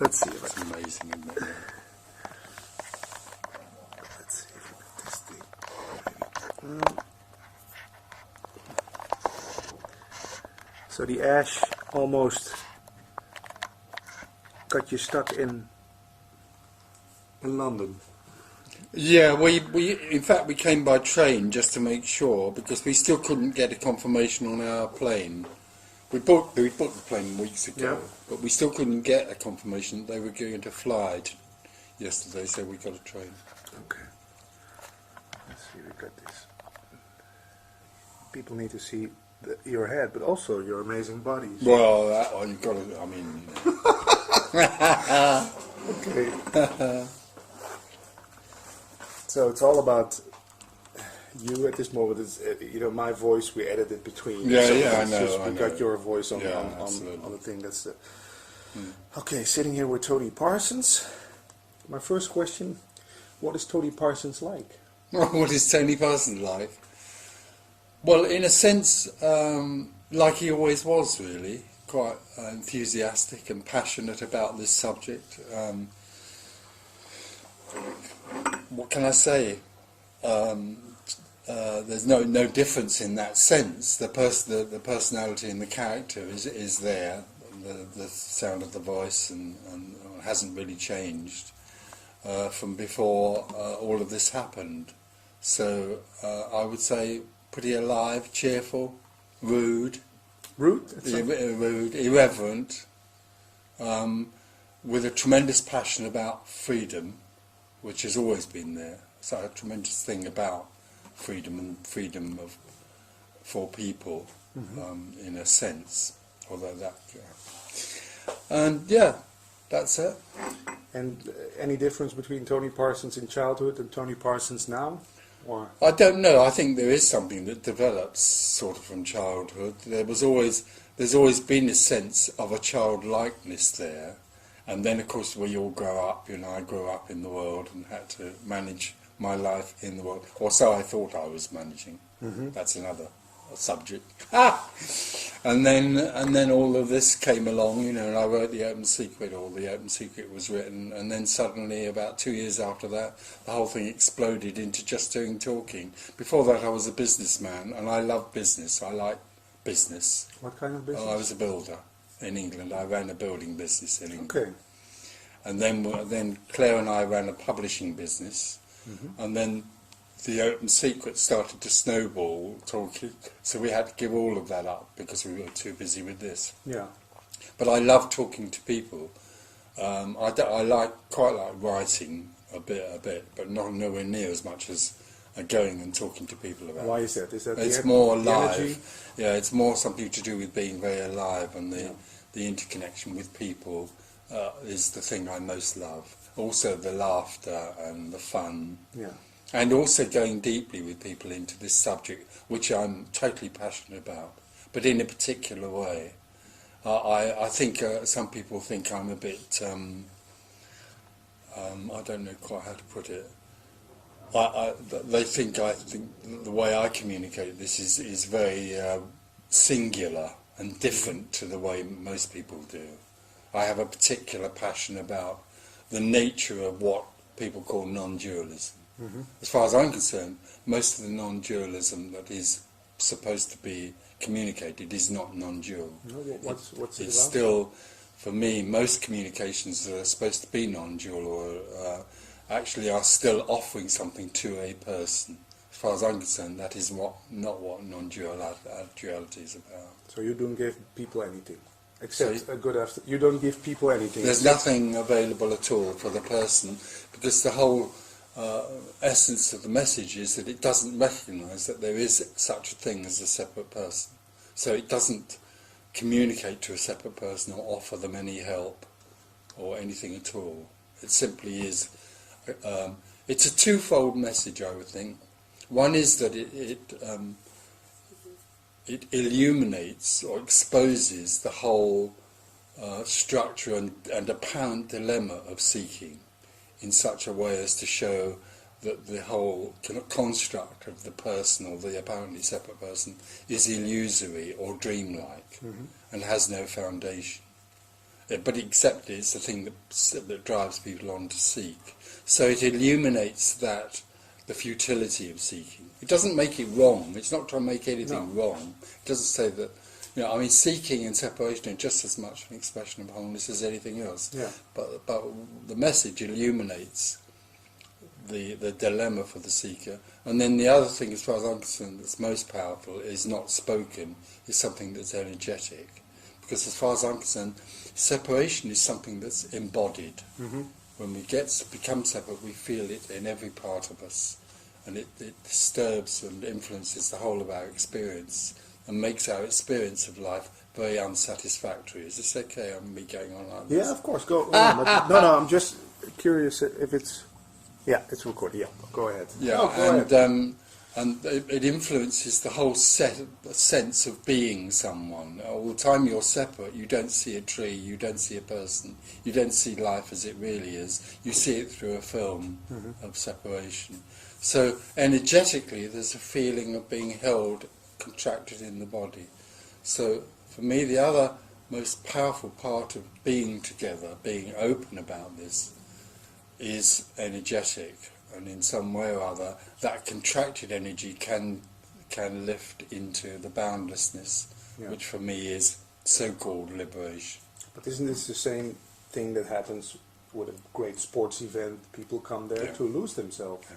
Let's see if It's amazing, isn't it? let's see if we get this thing. So the ash almost got you stuck in London. Yeah, we in fact we came by train just to make sure, because we still couldn't get a confirmation on our plane. We booked the plane weeks ago, Yeah. but we still couldn't get a confirmation that they were going to fly yesterday, so we got a train. Okay. Let's see, we got this. People need to see your head, but also your amazing bodies. Well, that one you've got to, I mean... Okay. So it's all about you at this moment. It's, my voice, we edited between. Yeah, so yeah, I it's know, just, I we got know. your voice on, Yeah, on the thing. That's the... Okay, sitting here with Tony Parsons. My first question, what is Tony Parsons like? What is Tony Parsons like? Well, in a sense, like he always was, really. Quite enthusiastic and passionate about this subject. What can I say? There's no difference in that sense. The personality and the character is there. The sound of the voice and hasn't really changed from before all of this happened. So I would say pretty alive, cheerful, rude, irreverent, with a tremendous passion about freedom, which has always been there. It's a tremendous thing about freedom and freedom for people, in a sense. Although that, and yeah, that's it. And any difference between Tony Parsons in childhood and Tony Parsons now? Or I don't know. I think there is something that develops sort of from childhood. There's always been a sense of a childlikeness there, and then of course we all grow up. I grew up in the world and had to manage my life in the world, or so I thought I was managing. That's another subject. And then all of this came along, and I wrote The Open Secret, or The Open Secret was written, and then suddenly, about 2 years after that, the whole thing exploded into just doing talking. Before that I was a businessman, and I love business. I like business. what kind of business? I was a builder in England. I ran a building business in England. Okay. And then Claire and I ran a publishing business, and then The Open Secret started to snowball talking, so we had to give all of that up because we were too busy with this. Yeah. But I love talking to people. I quite like writing a bit, but nowhere near as much as going and talking to people about Why it. is that? Is that It's the more the alive. energy? Yeah, it's more something to do with being very alive, and the interconnection with people is the thing I most love. Also the laughter and the fun. Yeah. And also going deeply with people into this subject, which I'm totally passionate about, but in a particular way. I think some people think I'm a bit, I don't know quite how to put it. They think the way I communicate this is very singular and different to the way most people do. I have a particular passion about the nature of what people call non-dualism. As far as I'm concerned, most of the non-dualism that is supposed to be communicated is not non-dual. What's it It's about? still, for me, most communications that are supposed to be non-dual or actually are still offering something to a person. As far as I'm concerned, that is not what non-duality is about. So you don't give people anything, except a good after. You don't give people anything. There's nothing available at all for the person, because the whole essence of the message is that it doesn't recognise that there is such a thing as a separate person. So it doesn't communicate to a separate person or offer them any help or anything at all. It simply is. It's a twofold message, I would think. One is that it illuminates or exposes the whole structure and apparent dilemma of seeking in such a way as to show that the whole kind of construct of the person or the apparently separate person is illusory or dreamlike and has no foundation. but except it's the thing that drives people on to seek. So it illuminates the futility of seeking. It doesn't make it wrong. It's not trying to make anything wrong. It doesn't say that, I mean, seeking and separation are just as much an expression of wholeness as anything else. Yeah. But the message illuminates the dilemma for the seeker. And then the other thing, as far as I'm concerned, that's most powerful is not spoken, is something that's energetic. Because as far as I'm concerned, separation is something that's embodied. Mm-hmm. When we become separate, we feel it in every part of us. And it disturbs and influences the whole of our experience and makes our experience of life very unsatisfactory. Is this okay? I'm me going on like this? Yeah, of course. Go on. No, I'm just curious if it's... Yeah, it's recorded. Yeah, go ahead. Yeah, go ahead. And it influences the whole sense of being someone. All the time you're separate, you don't see a tree, you don't see a person, you don't see life as it really is. You see it through a film of separation. So energetically, there's a feeling of being held, contracted in the body. So for me, the other most powerful part of being together, being open about this, is energetic. And in some way or other, that contracted energy can lift into the boundlessness, which for me is so-called liberation. But isn't this the same thing that happens with a great sports event? People come there to lose themselves.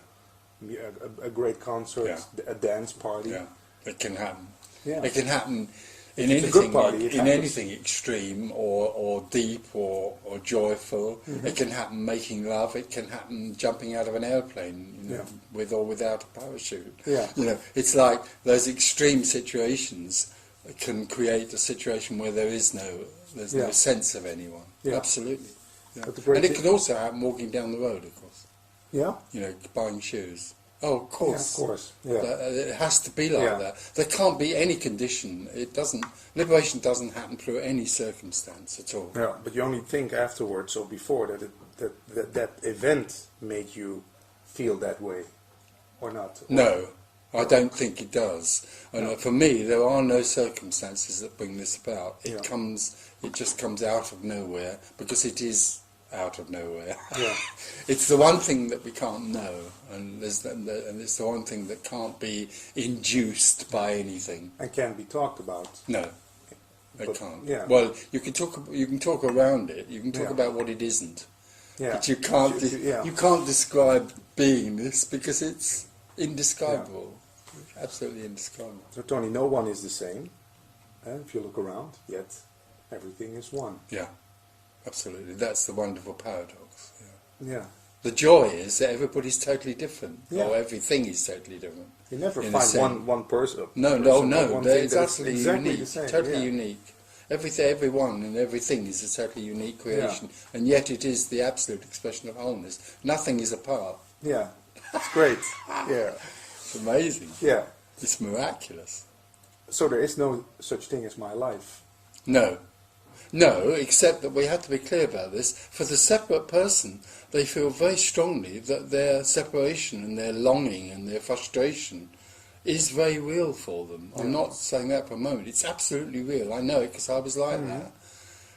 Yeah. A great concert, a dance party. Yeah, it can happen. Yeah. It can happen in It's a good party, anything extreme or deep or joyful. It can happen making love. It can happen jumping out of an airplane, with or without a parachute. Yeah. It's like those extreme situations can create a situation where there's no sense of anyone. Yeah. Absolutely. Yeah. And it can also happen walking down the road, of course. Yeah. Buying shoes. Oh, of course. Yeah, of course. Yeah. It has to be like that. There can't be any condition. Liberation doesn't happen through any circumstance at all. Yeah, but you only think afterwards or before that event made you feel that way, or not? No, I don't think it does. And for me, there are no circumstances that bring this about. It just comes out of nowhere, because it is out of nowhere. Yeah. It's the one thing that we can't know, and it's the one thing that can't be induced by anything. And can't be talked about. No, it can't. Yeah. Well, you can talk around it. You can talk about what it isn't. Yeah. But you can't. You can't describe beingness because it's indescribable. Absolutely indescribable. So Tony, no one is the same. If you look around, yet everything is one. Yeah. Absolutely, that's the wonderful paradox. Yeah. The joy is that everybody's totally different, or Yeah. everything is totally different. You never find one person. No. It's absolutely exactly unique, the same. totally unique. Everyone and everything is a totally unique creation, and yet it is the absolute expression of wholeness. Nothing is apart. Yeah, it's great. Yeah, It's amazing. yeah. It's miraculous. So there is no such thing as my life. No, except that we have to be clear about this. For the separate person, they feel very strongly that their separation and their longing and their frustration is very real for them. I'm not saying that for a moment. It's absolutely real. I know it because I was like that.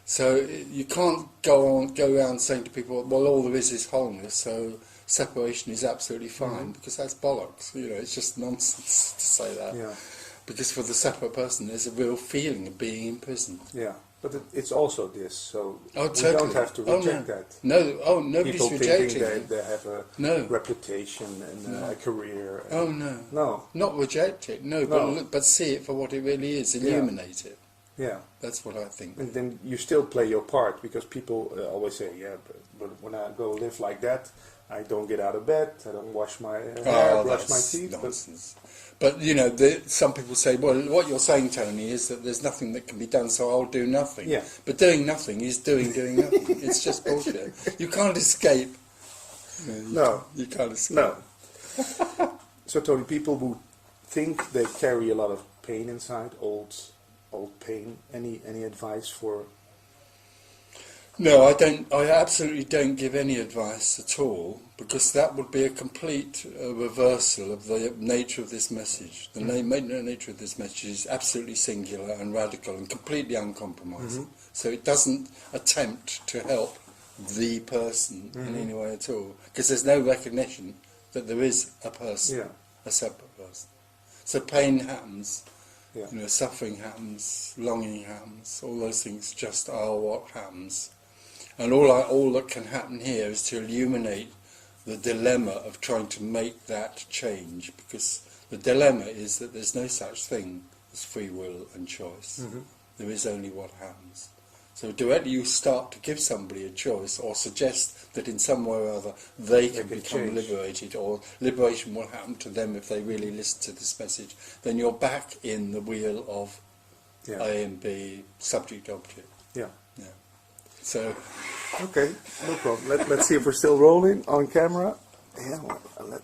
So you can't go around saying to people, well, all there is wholeness, so separation is absolutely fine, because that's bollocks. It's just nonsense to say that. Yeah. Because for the separate person, there's a real feeling of being imprisoned. Yeah, but it's also this. So we totally. don't have to reject that. No, nobody's People rejecting thinking it. they have a reputation and a career. And no, not reject it. No. But see it for what it really is. Illuminate it. Yeah, that's what I think. And then you still play your part, because people always say, but when I go live like that, I don't get out of bed, I don't wash my hair, brush my teeth. Nonsense. But some people say, well, what you're saying, Tony, is that there's nothing that can be done, so I'll do nothing. Yeah. But doing nothing is doing nothing. It's just bullshit. You can't escape. You can't escape. No. So, Tony, people who think they carry a lot of pain inside, old pain, any advice for? No, I don't. I absolutely don't give any advice at all, because that would be a complete reversal of the nature of this message. The nature of this message is absolutely singular and radical and completely uncompromising. So it doesn't attempt to help the person in any way at all, because there's no recognition that there is a person, a separate person. So pain happens, suffering happens, longing happens, all those things just are what happens. And all that can happen here is to illuminate the dilemma of trying to make that change, because the dilemma is that there's no such thing as free will and choice. There is only what happens. So directly you start to give somebody a choice or suggest that in some way or other they can become liberated, or liberation will happen to them if they really listen to this message, then you're back in the wheel of A and B, subject-object. Yeah. So, okay, no problem. Let's see if we're still rolling on camera. Yeah, well,